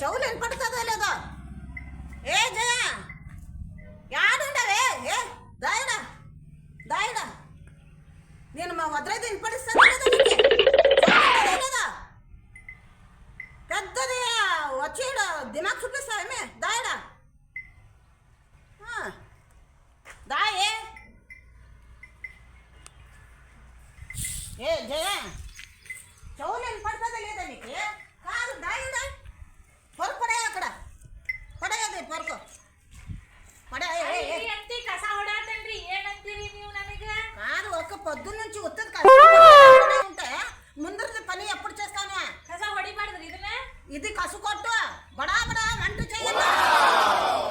చెవులు వినపడుతుందో లేదో. ఏ జయ యాడుండవే? ఏ దాయడా దాయడా, నేను మా వద్రైతే వినపడిస్తాను లేదా? పెద్దది వచ్చి దిమాగ్ చూపిస్తావేమే? దాయడా దాయే. ఏ జయ చెవులు వినపడుతుందా లేదా నీకు? కాదు దాయడా, పొరకు పడే అక్కడ పడేది పొరకు పడే. కస ಹೊಡಾತನ್ರಿ ಏನಂತೀರಿ ನೀವು ನನಗೆ? కాదు, ఒక పొద్దున్న నుంచి ఉత్తది ఉంటే ముందర పని ఎప్పుడు చేస్తాను? కస ಹೊಡಿಬಾರ್ದ್ರಿ ಇದನ್ನ. ఇది కసు కొట్టు, బడా బడా వంట చేయాలి.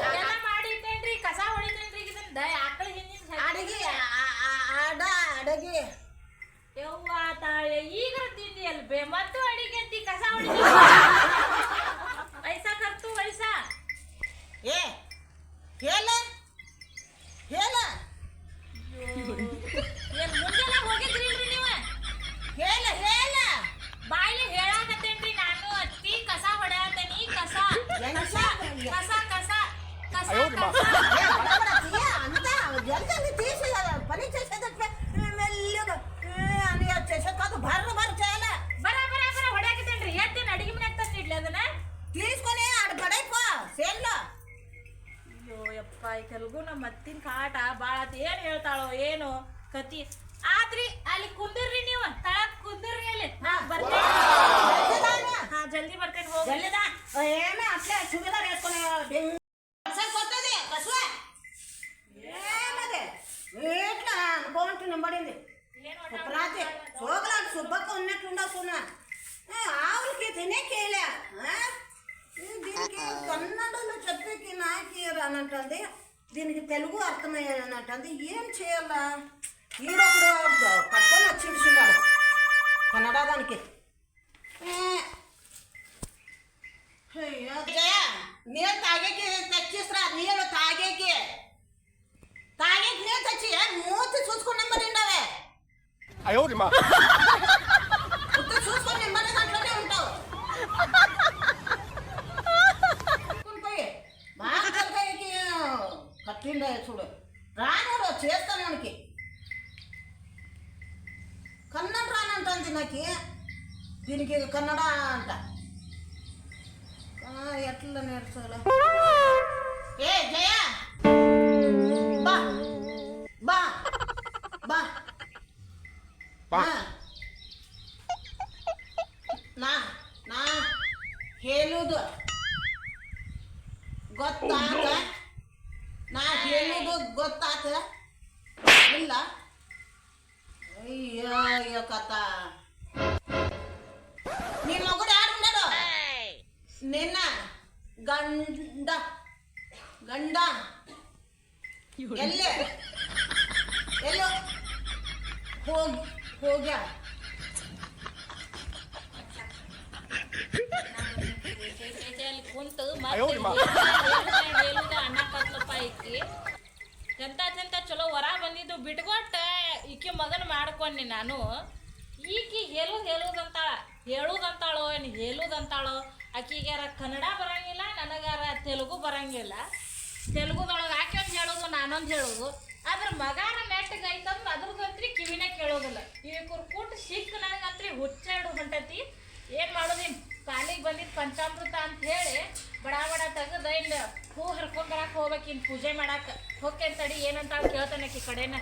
ಎಲ್ಲ ಮಾಡಿಟ್ಟೇನ್ರಿ, ಕಸ ಹೊಡಿತೇನ್ರಿ ಇದನ್ನ. ಆಕಳ ಹಿಂದಿನ ಅಡಗಿ ಅಡಗಿ ಯವ್ವ ತಾಳೆ ಈಗ ತಿಂದಿ ಅಲ್ಬೇ ಮತ್ತು ಅಡಿಗೆ ಅಂತಿ ಕಸ ಹೊಡಿ. ವಯಸ್ಸಾ ಕರ್ತು ವಯಸ್ಸಾ. ಏ ಹೇಳ ಹೇಳ, ಏನ್ ಮುಂದೆಲ್ಲ ಹೋಗಿದ್ರಿ ನೀವು? ಹೇಳ ಹೇಳ, ಬಾಯಿಲೆ ಹೇಳಾಕತ್ತೇನ್ರಿ ನಾನು. ಅತ್ತಿ ಕಸ ಹೊಡ್ಯಾತನಿ. ಕಸ ಕಸ ಕಸ ಕಸ ಕಸ అంతా జల్దీ తీసి పని చేసేటట్లే మెల్లగా అని చేసేది కాదు, బర్ర బర్ర చేయాలి. బరా బరా బరా ಹೊಡ್ಯಾಕತ್ತೇನ್ರಿ. ಹೇಳ್ತೇನೆ ಅಡಿಗೆ ಮನ್ಯಾಗ ತಂದಿಡ್ಲಿ ಅದನ್ನ తీసుకొని ఆడ పడైపో ಸೇನ್లో. ಅಯ್ಯೋ ಯಪ್ಪ, ಈ ಕೆಲ್ಗೂ ನಮ್ಮ ಅತ್ತಿನ ಕಾಟ ಭಾಳ ಆತ. ಏನು ಹೇಳ್ತಾಳೋ ಏನು ಕತಿ ಆದ್ರಿ. ಅಲ್ಲಿ ಕುಂದಿರ್ರಿ, ನೀವು ತಳಕ್ ಕುಂದಿರ್ರಿ. ಅಲ್ಲಿ ಬರ್ತೇನೆ. ಹಾ ಜಲ್ದಿ ಬರ್ತೇನೆ. ಹೋಗಿ జల్లిదా ఏమే అట్లే చుడిదార్ వేసుకొని కొత్తది కసువ ఏమది ఇట్లా అనుకోండి నింబడింది. రాత్రి సోగలాంటి సుబ్బక్క ఉన్నట్లుండవు సున్నా. ఆవులకి తినేకేలే, దీనికి కన్నడలో చెప్పేకి నాకి రానంటుంది, దీనికి తెలుగు అర్థమయ్యానంటుంది. ఏం చేయాలా? ఈడొకడు పట్టుకొని వచ్చి ఇడిచిన్నాడు కన్నడ దానికి. నీళ్ళు తాగేకి తెచ్చిస్తా, నీళ్ళు తాగేకి నీళ్ళు తెచ్చి మూతి చూసుకుని నెమ్మది ఉండవే. చూసుకొని నెమ్మది దాంట్లోనే ఉంటావు. పోయి బాగా తలకాయకి కట్టిండే చూడు. రానుడు చేస్తాను మనకి. కన్నడ రానంటుంది నాకు, దీనికి కన్నడ అంట. ఎట్లా నేర్చాల? ఏ జయ బా బా బా ನಾ ನಾ ಹೇಳುದು ಗೊತ್ತಾತ? ನಾ ಹೇಳುದು ಗೊತ್ತಾತ ಇಲ್ಲ? ಅಯ್ಯೋ ಕಥ, ನಿನ್ನ ಮಗುಡು ಯಾರು ఉన్నాడు? ನಿನ್ನ ಗಂಡ ಗಂಡ ಎಲ್ಲೇ ಎಲ್ಲೋ ಹೋಗ್ಯ? ಕುಂತು ಅಣ್ಣ ಕತ್ಲಪ್ಪ ಈಕಿ ಎಂತ ಚಲೋ ಹೊರ ಬಂದಿದ್ದು ಬಿಟ್ಕೊಟ್ಟ ಈಕಿ ಮಗನ ಮಾಡ್ಕೊಂಡಿ ನಾನು. ಈಕಿ ಹೇಳುದಂತಾಳೋ ಏನು ಹೇಳುದಂತಾಳೋ. ಆಕಿಗ್ಯಾರ ಕನ್ನಡ ಬರಂಗಿಲ್ಲ, ನನಗಾರ ತೆಲುಗು ಬರಂಗಿಲ್ಲ. ತೆಲುಗುದೊಳಗೆ ಆಕೆ ಹೇಳೋದು ನಾನೊಂದು ಹೇಳೋದು. ಅದ್ರ ಮಗಾರ ನೆಟ್ಟಿಗೆ ಐತಂದ್ರೆ ಅದ್ರದಂತ್ರಿ ಕಿವಿನೇ ಕೇಳೋದಿಲ್ಲ. ಇವ್ರು ಕೂಟ್ ಸಿಕ್ಕ ನನಗಂತ್ರಿ ಹುಚ್ಚಾಡು ಹೊಂಟತಿ. ಏನು ಮಾಡೋದಿನ್ ಕಾಲಿಗೆ ಬಂದಿದ್ದು ಪಂಚಾಮೃತ ಅಂತ ಹೇಳಿ ಬಡ ಬಡ ತೆಗೆದ ಇನ್ನು ಹೂ ಹರ್ಕೊಂಡ್ ಬರಕ್ಕೆ ಹೋಗ್ಬೇಕು. ಇನ್ನು ಪೂಜೆ ಮಾಡಕ್ಕೆ ಹೋಗ್ತೇನೆ ತಡಿ, ಏನಂತ ಕೇಳ್ತಾನೆ ಆಕಿ ಕಡೆನ.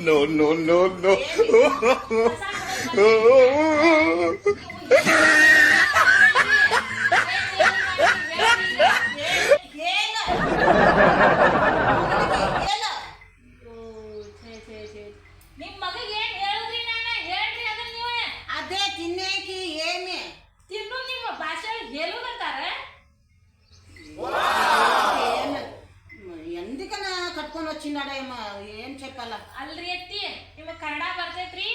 No, no, no, no. ನಿಮ್ಮ ಮಗಗೆ ಏನು ಹೇಳಿದ್ರಿ? ನಾನು ಹೇಳ್ರಿ ಅದನ್ನ ನೀವು. ಅದೇ ತಿನ್ನೇಕಿ ಏಮೆ ತಿನ್ನು ನಿಮ್ಮ ಭಾಷೆ ಹೇಳುವಂತಾರೆ. ఎందుకన్నా కట్టుకొని చిన్నడేమో ఏం చెప్పాల ಅಲ್ರಿ ಅತ್ತಿ ನಿಮಗೆ ಕನ್ನಡ ಬರ್ತೈತ್ರಿ?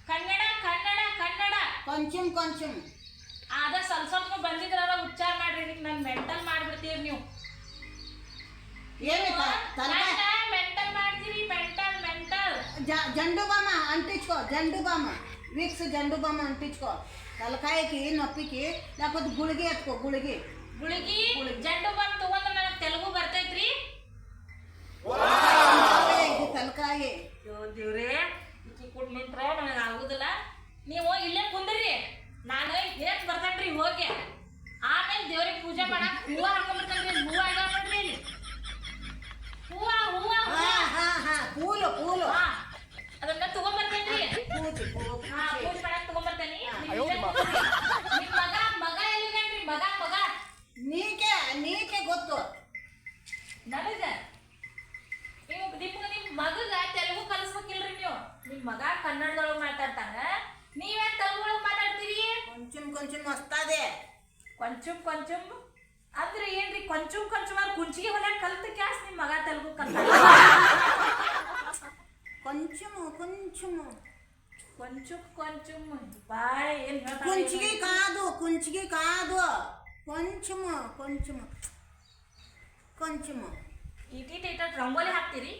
ಕನ್ನಡ ಕನ್ನಡ ಕನ್ನಡ కొంచెం కొంచెం ಅದ ಸ್ವಲ್ಪ ಬಂದಿದ್ರ ಉಚ್ಚಾರ ಮಾಡ್ರಿ. ನಾನು ಮೆಂಟಲ್ ಮಾಡ್ಬಿಡ್ತೀರಿ ನೀವು. ఏమి ಮೆಂಟಲ್ ಮಾಡ್ತೀರಿ. ಮೆಂಟಲ್ ಮೆಂಟಲ್ జండు బామ అంటించుకో. జండు బామ విక్స్ జండు బామ అంటించుకో తలకాయకి నొప్పికి. లేకపోతే గుళిగి ఎత్తుకో. గుళిగి ಜಂಡು ಬಾಂಬ್ ತಗೊಂಡು ನನಗೆ ತೆಲುಗು ಬರ್ತೈತ್ರಿ? ಇದು ತಲಕಾಯಿ ದೇವ್ರೇ ಕುಟ್ ನಿಂತ್ರ ನನಗೆ ಆಗುದಿಲ್ಲ. ನೀವು ಇಲ್ಲೇ ಕುಂದ್ರಿ, ನಾನು ಹೇಗ್ ಬರ್ತೇನ್ರಿ ಹೋಗಿ. ಆಮೇಲೆ ದೇವ್ರಿಗೆ ಪೂಜೆ ಮಾಡಕ್ ಹೂವ ಹಾಕೊಂಡ್ಬರ್ತೇನ್ರಿ. ಹೂವ ಆಗ್ಯಾವ ನೋಡ್ರಿ ಇಲ್ಲಿ. ಹೂವ ಹೂವ పూలు పూలు ಅದನ್ನ ತಗೊಂಡ್ಬರ್ತೇನ್ರಿ. ಪೂಜೆ ಮಾಡಕ್ ತಗೊಂಡ್ಬರ್ತೇನಿ. ನಿಮ್ ಮಗ ಎಲ್ಲಿಗೇನ್ರಿ? ಮಗ ನೀಕೆ ಗೊತ್ತು ನನಗ. ನಿಮ್ ಮಗಗ ತೆಲುಗು ಕಲಿಸ್ಬೇಕಿಲ್ರಿ ನೀವು. ನಿಮ್ ಮಗ ಕನ್ನಡದೊಳಗೆ ಮಾತಾಡ್ತಾನ, ನೀವ್ಯಾಕೆ ತೆಲುಗೊಳಗೆ ಮಾತಾಡ್ತೀರಿ? కొంచెం వస్తాదే. ಕೊಂಚಂ ಅಂದ್ರೆ ಏನ್ರಿ? ಕೊಂಚಂ ಅವ್ರು ಕುಂಚಿಗೆ ಹೊಲ್ಯಾಕ ಕಲ್ತ ಕ್ಯಾಸ್ ನಿಮ್ ಮಗ ತೆಲುಗು ಕಲ್ತ. కొంచెం ಬಾಯ್ ಏನ್ ಹೇಳ್ತಾರೆ? కుంచిగి కాదు కొంచెం ಇಟ ರಂಗೋಲಿ ಹಾಕ್ತೀರಿ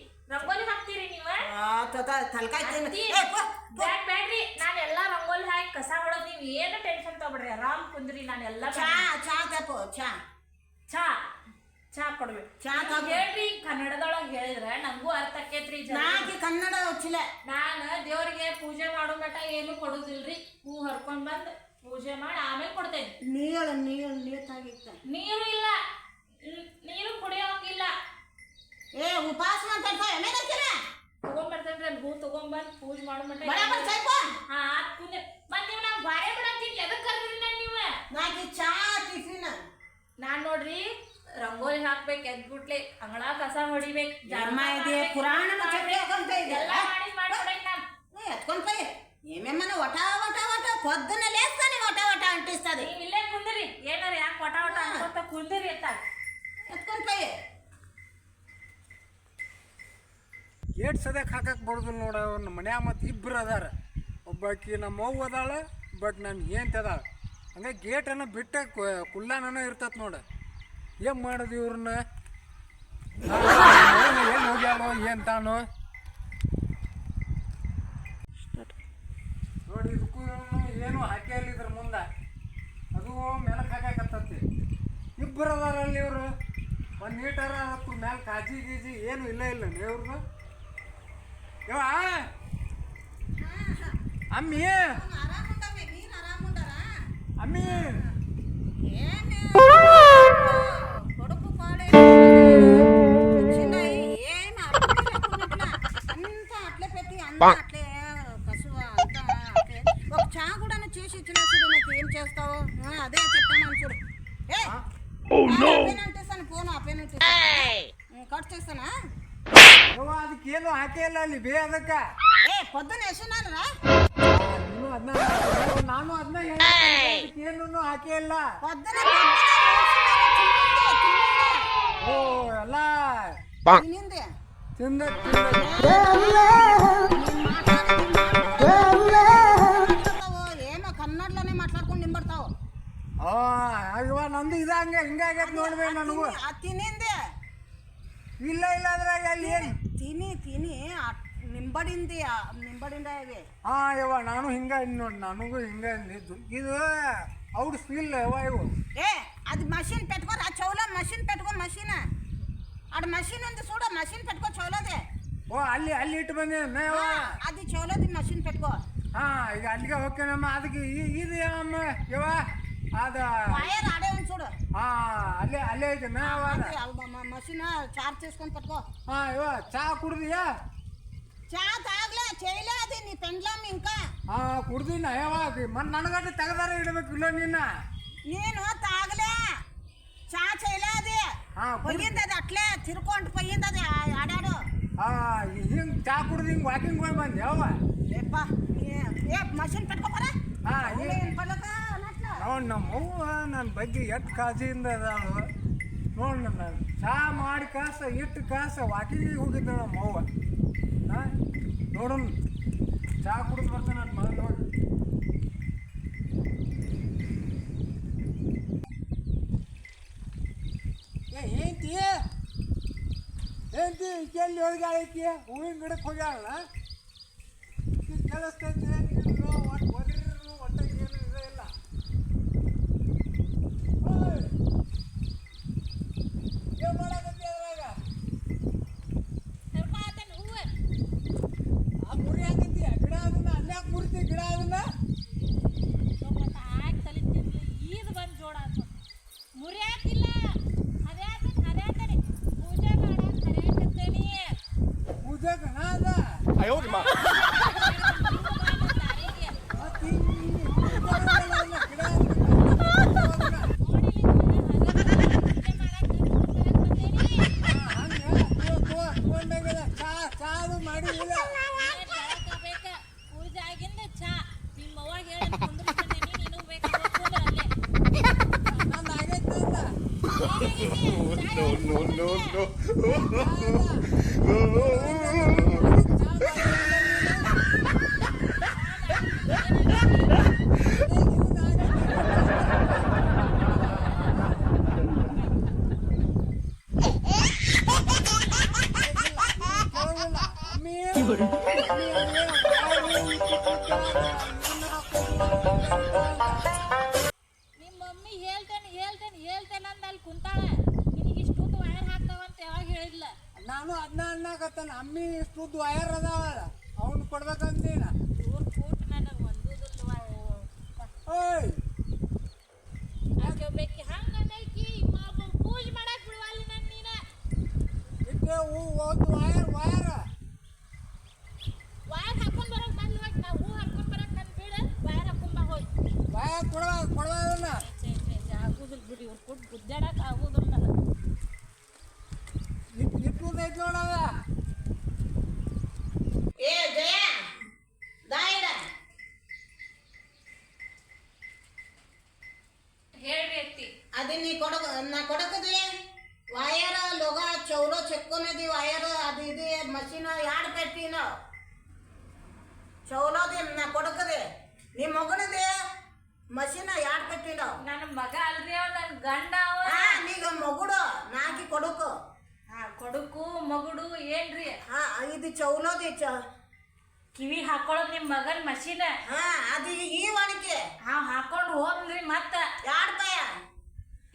ನೀವು? ಬ್ಯಾಡ್ರಿ, ನಾನು ಎಲ್ಲಾ ರಂಗೋಲಿ ಹಾಕಿ ಕಸ ಹೊಡೋದು. ನೀವು ಏನು ಟೆನ್ಷನ್ ತಗೊಬಿಡ್ರಿ, ಆರಾಮ್ ಕುಂದ್ರಿ. ನಾನು ಎಲ್ಲ ಚಾ ಕೊಡ್ಬೇಕು. ಹೇಳ್ರಿ, ಕನ್ನಡದೊಳಗೆ ಹೇಳಿದ್ರೆ ನಂಗೂ ಅರ್ಥ ಆಕೇತ್ರಿ. ಕನ್ನಡ వచ్చిಲ್ಲ. ನಾನು ದೇವ್ರಿಗೆ ಪೂಜೆ ಮಾಡೋ ಮಟ ಏನು ಕೊಡುದಿಲ್ರಿ. ಹೂ ಹರ್ಕೊಂಡ್ ಬಂದ್ ಪೂಜೆ ಮಾಡಿ ಆಮೇಲೆ ಕೊಡ್ತೇನೆ. ನೀರು ಇಲ್ಲ, ನೀರು ಕುಡಿಯೋಂಗಿಲ್ಲ. ಉಪವಾಸ ತಗೊಂಡ್ಬರ್ತೇನ್ರಿ ಅಲ್ಲಿ. ಹೂ ತಗೊಂಡ್ಬಂದ್ ಪೂಜೆ ಮಾಡೋ ಮಟ ಮತ್ ನೀವು ನಾವು ಬಾರೆ ಬಿಡಂತೀನಿ. ಎದಕ್ ಕರ್ದ್ರಿ ನೀವು? ಚಾ ಟಿಫಿನ್. ನಾನ್ ನೋಡ್ರಿ ರಂಗೋಲಿ ಹಾಕ್ಬೇಕು, ಎದ್ಬಿಟ್ಲೆ ಅಂಗಳ ಕಸ ಹೊಡಿಬೇಕು, ಪುರಾಣ ಎಲ್ಲ ಮಾಡ್ಕೊಡಕ್ ನಾನು ఎత్తుకొని ఏమేమన్నా వట పొద్దున్న లేస్తానే వట అంటిస్తుంది. ನೀವು ಇಲ್ಲೇ ಕುಂದ್ರಿ, ಏನಾರ ಯಾಕೆ ವಟ ಅನ್ಕೊಂತ ಕುಂದ್ರಿ ಅಂತ ಎತ್ಕೊಂಡು పోయి. ಗೇಟ್ ಸದ್ಯಕ್ಕೆ ಹಾಕಕ್ಕೆ ಬರೋದು ನೋಡ. ನಮ್ಮ ಮನ್ಯಾಗ ಮತ್ತು ಇಬ್ಬರು ಅದಾರ. ಒಬ್ಬಾಕಿ ನಮ್ಮ ಅವ್ವ ಅದಾಳ, ಬಟ್ ನಾನು ಏನು ಅದಾಳ. ಹಂಗೆ ಗೇಟನ್ನು ಬಿಟ್ಟ ಕುಲ್ಲಾನ ಇರ್ತತ್ ನೋಡ. ಏನು ಮಾಡೋದು ಇವ್ರನ್ನ? ಏನು ಹೋಗ್ಯಾಳೋ ಏನು ತಾನು ನೋಡಿ. ಇದಕ್ಕೂ ಏನು ಹಾಕಿಲ್ಲ ಇದ್ರ ಮುಂದೆ. ಅದು ಮೆಲಕ್ಕೆ ಹಾಕಾಕತ್ತತಿ. ಇಬ್ಬರು ಅದಾರಲ್ಲಿ ಇವರು. ಒಂದು ನೀಟಾರ ಅದಕ್ಕೂ ಮ್ಯಾಲೆ ಕಾಜಿ ಗೀಜಿ ಏನು ಇಲ್ಲ ಇವ್ರದ್ದು. ಯವ್ವ ಅಮ್ಮಿ ಅಮ್ಮಿ కొడుకు పాడే చిన్నవి ఏమి అంతా అట్లే పెట్టి అంతా అట్లే కసువ అంతా అట్లే. ఒక చా కూడా చేసి ఇచ్చిన చూడు. నాకు ఏం చేస్తావు? అదే చెప్తాను చూడు. అప్పేనంటేస్తాను ఫోన్. అప్పేనంటే కట్ చేస్తానా? ಅದಕ್ಕೇನು ಹಾಕೇ ಇಲ್ಲ ಅಲ್ಲಿ ಬೇ. ಅದಕ್ಕೆ పొద్దున్న వేసినాను రా. ನಾನು ಅದನ್ನ ಏನು ಹಾಕೇ ಇಲ್ಲ. పొద్దున ಓ ಎಲ್ಲ తినింది. ఏమో కన్నడలోనే మాట్లాడుకొని నింబడతావు. ಇವ ನಂದು ಇದಂಗೆ ಹಿಂಗಾಗೈತೆ ನೋಡ್ಬೇಕು ನನಗೂ. తినింది ಇಲ್ಲ ಅದ್ರಾಗ ಅಲ್ಲಿ ಏನು ತಿನಿ ನಿಂಬಡಿಂದ ಇವೆ. ಯವ್ವ ನಾನು ಹಿಂಗ ನೋಡಿ. ನನಗೂ ಹಿಂಗ ಅಂದಿದ್ದು. ಇದು ಔಟ್ ಸ್ಕಿಲ್ ಯವ್ವ ಇವು. అది మషిన్ పెట్టుకో. ఆ చెవులో మషిన్ పెట్టుకో. మషిన్ ఆడ మషిన్ ఉంది చూడ. మషిన్ పెట్టుకో చెవులోది. ಅಲ್ಲಿ ಇಟ್ಟು ಬಂದೆ. అది చెవులోది మషిన్ పెట్టుకో. ಈಗ ಅಲ್ಲಿಗೆ ಹೋಗ್ತೇನಮ್ಮ. ಅದಕ್ಕೆ ಇದು ಅಮ್ಮ ಯವ್ವ ಅದ వైర్ ఆడే ఉంది చూడు. ಅಲ್ಲೇ ಐತೆ మషిన్ చార్జ్ చేసుకొని పెట్టుకో. ಯವ್ವ ಚಾ ಕುಡ್ದಿಯಾ? చా తాగలే చేయలే. అది నీ పెండ్లాం ఇంకా. ಕುಡ್ದಿನ ಯವ್ವ. ನನಗಂటే ತೆಗದಾರ ಇಡಬೇಕು ಇಲ್ಲ ನಿನ್ನ. నేను తాగలే. చా చేయలే. అది పోయింది. అది అట్లే తిరుకుంటూ పోయింది. అది ఆడాడు. ಹಿಂಗೆ ಚಾ ಕುಡ್ದು ಹಿಂಗೆ ವಾಕಿಂಗ್ ಹೋಗಿ ಬಂದೆ ಯವ್ವ. ಮಷಿನ್ పెట్టుకోపరా. ನಮ್ಮ ಅವ್ವ ನನ್ನ ಬಗ್ಗೆ ಎಷ್ಟು ಕಾಳಜಿಯಿಂದ ಅದಾಳು ನೋಡಿ ನಾನು ಚಾ ಮಾಡಿ ಕಾಸ ಇಟ್ಟು ಕಾಸ ವಾಕಿಂಗಿಗೆ ಹೋಗಿದ್ದ ನಮ್ಮ ಅವ್ವ ಹಾಂ ನೋಡೋಣ ಚಾ ಕುಡಿದು ಬರ್ತಾನೆ ನನ್ನ ಮಗ ನೋಡಿ ಏನಂತೀಯ ಏನಂತಿ ಎಲ್ಲಿ ಹೋಗಿ ಹೂವಿನ ಗಿಡಕ್ಕೆ ಹೋಗ್ಯಾಳ ಕೆಲಸೈತಿ ಒಟ್ಟು ಒದರಿರು ಒಟ್ಟಾಗ ಏನು ಇದೇ ಇಲ್ಲ ಏನು ಮಾಡಕತ್ತಿ ಅದ್ರಾಗ ಆ ಮುರಿ ಹಾಕತ್ತಿ ಗಿಡ ಅದನ್ನ ಅಲ್ಯಾಕೆ ಮುರಿತಿ ಗಿಡ ಅದನ್ನ ಈದ್ ಬಂದು ಜೋಡ ಮುರಿಯಾಕಿಲ್ಲ ಹರ್ಯಾತೇನೆ ಪೂಜೆ ಮಾಡಕ್ ಹರ್ಯಾಕತ್ತೇನಿ ಪೂಜೆಗೆ ನಾ ಅದ ಚಾದು ಮಾಡಿ ಇಲ್ಲ ಪೂಜೆ ಆಗಿಂದ ಚಾ ನಿಮ್ಮ ಅವಾಗ ಹೇಳಿ ಕುಂದ್ರಿಸ್ತೀನಿ ನೀನು ಬೇಕು ಅಲ್ಲೇ ನಾನು ಆಗೈತೆ ನಿಮ್ಮ ಮಮ್ಮಿ ಹೇಳ್ತೇನೆ ಅಂದ ಅಲ್ಲಿ ಕುಂತಾಳ ನಿನಗೆ ಇಷ್ಟೊಂದು ವೈರ್ ಹಾಕ್ತಾವಂತ ಯಾವಾಗ ಹೇಳಿಲ್ಲ ನಾನು ಅದನ್ನ ಅನ್ನಕತ್ತಾನ ಅಮ್ಮಿ ಇಷ್ಟುದ್ದು ವಯರ್ ಅದಾವಲ್ಲ ಅವ್ನು ಕೊಡ್ಬೇಕಂತೀನ ಇವ್ರು ಕೂಟ್ ನನಗೆ ಒಂದುದಿಲ್ಲ ಓಯ್ ಬೇಕಿ ಹಂಗಂದೈಕಿ ಪೂಜೆ ಮಾಡಕ್ ಬಿಡುವಲ್ಲಿ ನನ್ನ ನೀನ ಇಟ್ಟೆ ಒಂದು ವಯರ್ ವೈರ್ ಹಾಕೊಂಡ್ ಬರೋಕ್ ಬಂದ್ ಹೋಗಿ ನಾವು ಹೂ ಹಾಕೊಂಡ್ ಬರಕ್ ನನ್ ಬಿಡ ವೈರ್ ಹಾಕೊಂಡ್ ಬಾ ಹೋಗಿ ವಯರ್ ಕೊಡೋದನ್ನ ಆಗುದಿಲ್ಲ ಬಿಡಿ ಇವ್ರು ಕೊಟ್ಟು ಗುದ್ದಾಡಕ್ ಆಗುದಿಲ್ಲ ಇಟ್ಟುದೈತಿ ನೋಡದ ಏ ಜಯ ದಾಯಿಡ ಹೇಳ್ರಿ ಅತ್ತಿ అది నీ కొడక నా కొడకది వైర్ లోగా చెవులో చెక్కునేది వైర్ అది ఇది మషిన్ యాడ్ పెట్టిన చెవులోది నా కొడకది నీ మొగనిది మషిన్ యాడ్ పెట్టిన ನನ್ನ ಮಗ ಅಲ್ರಿ ಅವ ನನ್ನ ಗಂಡ ಅವ నీకు మొగుడు నాకి కొడుకు ಕೊಡುಕು ಮಗುಡು ಏನ್ರಿ ఇది చెవులోది ಕಿವಿ ಹಾಕೊಳ್ಳೋದು ನಿಮ್ಮ ಮಗನ ಮಷೀನ್ అది ఈ వానికి ಹಾಕೊಂಡು ಹೋದ್ರಿ ಮತ್ತ యాడ్ పాయ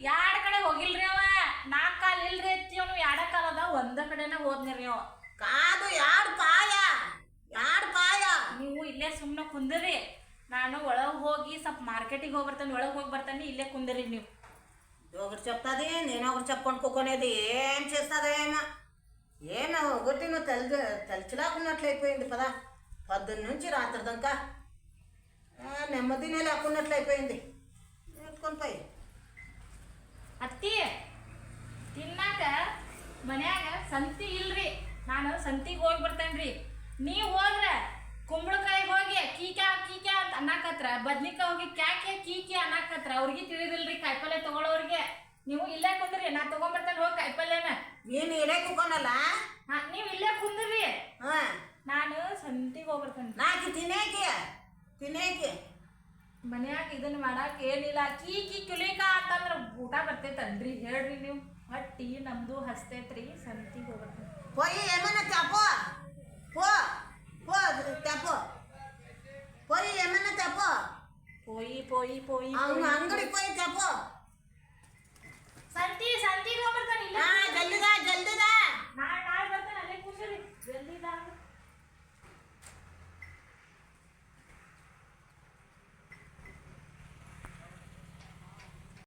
ಯಾಡ್ ಕಡೆ ಹೋಗಿಲ್ರಿ ಅವ 4 ಕಾಲ್ ಇಲ್ರಿ ಅತ್ತಿ ಅವನು 2 ಕಾಲ್ ಅದ ಒಂದ ಕಡೆನ ಹೋದ್ನಿರಿ ಅವ కాదు యాడ్ పాయ ನೀವು ಇಲ್ಲೇ ಸುಮ್ಮನೆ ಕುಂದ್ರಿ ನಾನು ಒಳಗೆ ಹೋಗಿ ಸ್ವಲ್ಪ ಮಾರ್ಕೆಟಿಗೆ ಹೋಗಿ ಬರ್ತಾನೆ ಒಳಗೆ ಹೋಗಿ ಬರ್ತಾನೆ ಇಲ್ಲೇ ಕುಂದ್ರಿ ನೀವು ఒకటి చెప్తాది నేను ఒకటి చెప్పుకుంటుకునేది ఏం చేస్తుందేమో ఏమో ఒకటి నువ్వు తలిచిలాకున్నట్లయిపోయింది పదా పొద్దున్న నుంచి రాత్రి దాకా నెమ్మదినే లేకున్నట్లయిపోయింది ఎత్తుకొని పోయి ಅತ್ತಿ ತಿನ್ನಾಕ ಮನ್ಯಾಗ ಸಂತಿ ಇಲ್ರಿ ನಾನು ಸಂತಿಗೆ ಹೋಗಿ ಬರ್ತೇನ್ರಿ ನೀವು ಹೋದ್ರ ಕುಂಬಳಕಾಯಿ ಹೋಗಿ ಕೀಕ್ಯಾ ಅಂತ ಅನ್ನಕತ್ರ ಬದ್ನಿಕಾಯಿ ಹೋಗಿ ಕ್ಯಾಕೆ ಕೀಕಿ ಅನ್ನಕತ್ರ ಅವ್ರಿಗೆ ತಿಳಿದಿಲ್ರಿ ಕಾಯಿಪಲ್ಲೆ ತಗೊಳ್ಳೋರಿಗೆ ನೀವು ಇಲ್ಲೇ ಕುಂದ್ರಿ ನಾ ತಗೊಂಡ್ಬರ್ತೇನೆ ಹೋಗಿ ಕಾಯಿಪಲ್ಲೆನ ನೀನು ಇಲ್ಲೇ ಕುಕ್ಕೊನಲ್ಲ ನೀವು ಇಲ್ಲೇ ಕುಂದ್ರಿ ಹಾಂ ನಾನು ಸಂತಿಗೆ ಹೋಗ್ಬರ್ತೇನೆ ನಾಕಿ ತಿನೇಕಿ ಮನ್ಯಾಗ ಇದನ್ನ ಮಾಡಾಕ ಏನಿಲ್ಲ ಕೀಕಿ ಕಿಲಿಕ ಅಂತಂದ್ರ ಊಟ ಬರ್ತೈತನ್ರಿ ಹೇಳ್ರಿ ನೀವು ಹೊಟ್ಟಿ ನಮ್ದು ಹಸ್ತೈತ್ರಿ ಸಂತಿಗೆ ಹೋಗ್ಬರ್ತೇನೆ పోయి ఏమన్నా తెపో పో తెపో పోయి ఏమన్నా తెపో పోయి అంగడికి పోయి తెపో